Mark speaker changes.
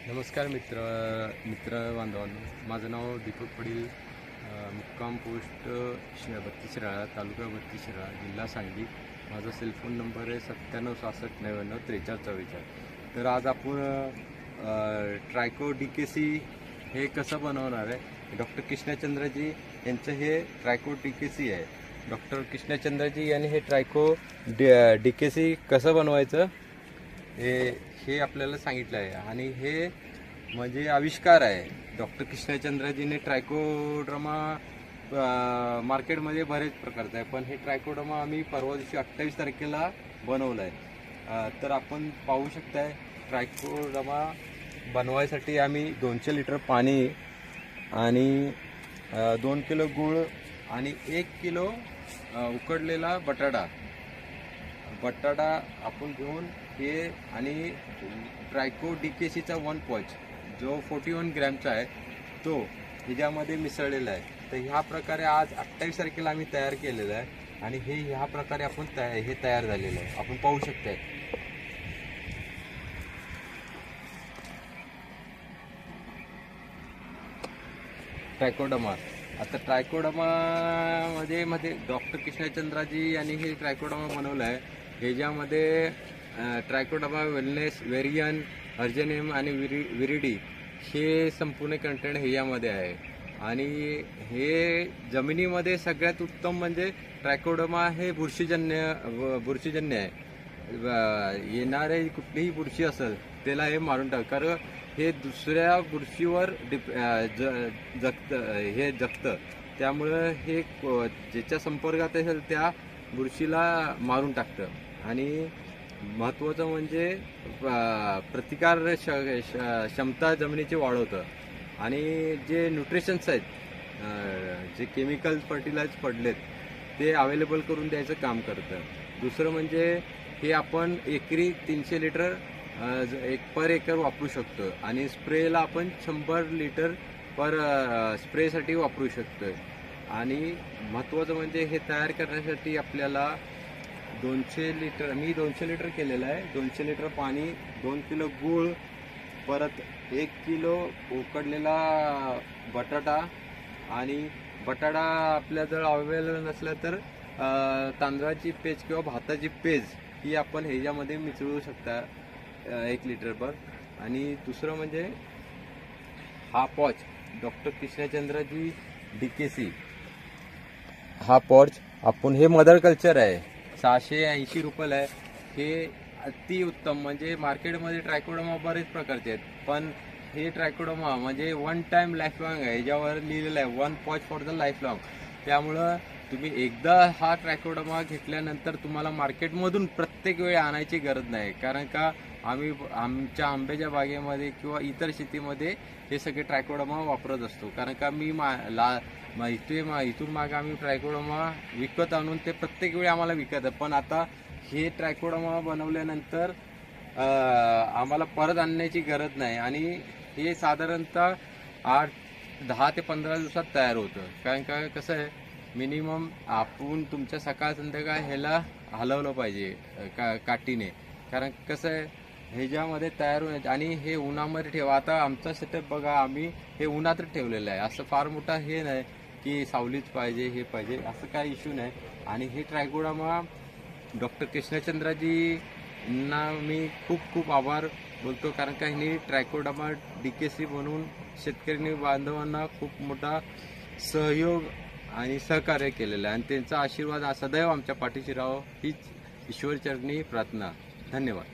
Speaker 1: नमस्कार मित्र बांधवांनो, माझं नाव दीपक पडील, मुक्काम पोस्ट 32 शिराळा, तालुका 32 शिराळा, जिल्हा सांगली. माझा सेलफोन नंबर आहे 97 66 99 43 44. तर आज आपण ट्रायको DKC हे कसं बनवणार आहे. डॉक्टर कृष्णचंद्रजी यांचं हे ट्रायको DKC आहे. डॉक्टर कृष्णचंद्रजी यांनी हे ट्रायको DKC कसं बनवायचं हे आपल्याला सांगितलं आहे. आणि हे म्हणजे आविष्कार आहे. डॉक्टर कृष्णचंद्रजीने ट्रायकोडर्मा मार्केटमध्ये बरेच प्रकारचं आहे, पण हे ट्रायकोडर्मा आम्ही परवा दिवशी 28 तारखेला बनवलं आहे. तर आपण पाहू शकताय, ट्रायकोडर्मा बनवायसाठी आम्ही 200 लिटर पाणी आणि 2 किलो गूळ आणि 1 किलो उकडलेला बटाटा आपण घेऊन हे आणि ट्रायको DKCचा 1 पॉच जो 41 ग्रॅमचा आहे तो ह्याच्यामध्ये मिसळलेला आहे. तर ह्या प्रकारे आज 28 तारखेला आम्ही तयार केलेलं आहे आणि हे ह्या प्रकारे आपण तयार झालेलं आहे. आपण पाहू शकताय. ट्रायकोडर्मा. आता ट्रायकोडर्मा मध्ये डॉक्टर कृष्णचंद्रजी यांनी हे ट्रायकोडर्मा बनवलं आहे. ह्याच्यामध्ये ट्रायकोडर्मा वेलनेस, वेरियन, अर्जेनियम आणि विरिडी हे संपूर्ण कंटेंट ह्याच्यामध्ये आहे. आणि हे जमिनीमध्ये सगळ्यात उत्तम म्हणजे ट्रायकोडर्मा हे बुरशीजन्य आहे. येणारे कुठलीही बुरशी असेल त्याला हे मारून टाक, कारण हे दुसऱ्या बुरशीवर जगतं. त्यामुळं हे ज्याच्या संपर्कात असेल त्या बुरशीला मारून टाकतं. आणि महत्त्वाचं म्हणजे प्रतिकार क्षमता जमिनीची वाढवतं. आणि जे न्यूट्रिशन्स आहेत, जे केमिकल फर्टिलायझर पडलेत ते अवेलेबल करून द्यायचं काम करतं. दुसरं म्हणजे हे आपण एकरी 300 लिटर पर एकर वापरू शकतो आणि स्प्रेला आपण 100 लिटर पर स्प्रेसाठी वापरू शकतो. आणि महत्त्वाचं म्हणजे हे तयार करण्यासाठी आपल्याला 200 लिटर केलेलं आहे. 200 लिटर पाणी, 2 किलो गूळ, परत 1 किलो उकडलेला बटाटा. आणि बटाटा आपल्याजवळ अवेलेबल नसला तर तांदळाची पेज किंवा भाताची पेज ही आपण ह्याच्यामध्ये मिसळू शकता 1 लिटरभर. आणि दुसरं म्हणजे हा पॉच डॉक्टर कृष्णचंद्रजी DKC हा पॉच आपण हे मदर कल्चर आहे, 680 रुपयाला आहे. हे अति उत्तम. म्हणजे मार्केटमध्ये ट्रायकोडर्मा बरेच प्रकारचे आहेत, पण हे ट्रायकोडर्मा म्हणजे 1 टाइम लाईफ लॉंग आहे. याच्यावर लिहिलेलं आहे 1 पॉच फॉर द लाईफ लॉंग. त्यामुळं तुम्ही एकदा हा ट्रायकोडर्मा घेतल्यानंतर तुम्हाला मार्केटमधून प्रत्येक वेळी आणायची गरज नाही, कारण का आम्ही आमच्या आंब्याच्या बागेमध्ये किंवा इतर शेतीमध्ये हे सगळे ट्रायकोडर्मा वापरत असतो. कारण का इथून मागे आम्ही ट्रायकोडर्मा विकत आणून ते प्रत्येक वेळी आम्हाला विकत आहे. पण आता हे ट्रायकोडर्मा बनवल्यानंतर आम्हाला परत आणण्याची गरज नाही. आणि हे साधारणतः 10 ते 15 दिवसात तयार होतं. कारण का कसं आहे, मिनिमम आपण तुमच्या सकाळ संध्याकाळ ह्याला हलवलं पाहिजे काठीने. कारण कसं आहे, ह्याच्यामध्ये तयार होण्याचे. आणि हे उन्हामध्ये ठेवा. आता आमचा सेटअप बघा, आम्ही हे उन्हातच ठेवलेलं आहे. असं फार मोठा हे नाही की सावलीच पाहिजे हे पाहिजे असं काही इश्यू नाही. आणि हे ट्रायकोडर्मा डॉक्टर कृष्णचंद्रजींना मी खूप आभार बोलतो, कारण का ह्यांनी ट्रायकोडर्मा DKC बनवून शेतकरी बांधवांना खूप मोठा सहयोग आणि सहकार्य केलेलं आहे. आणि त्यांचा आशीर्वाद सदैव आमच्या पाठीशी राहावं हीच ईश्वरचरणी प्रार्थना. धन्यवाद.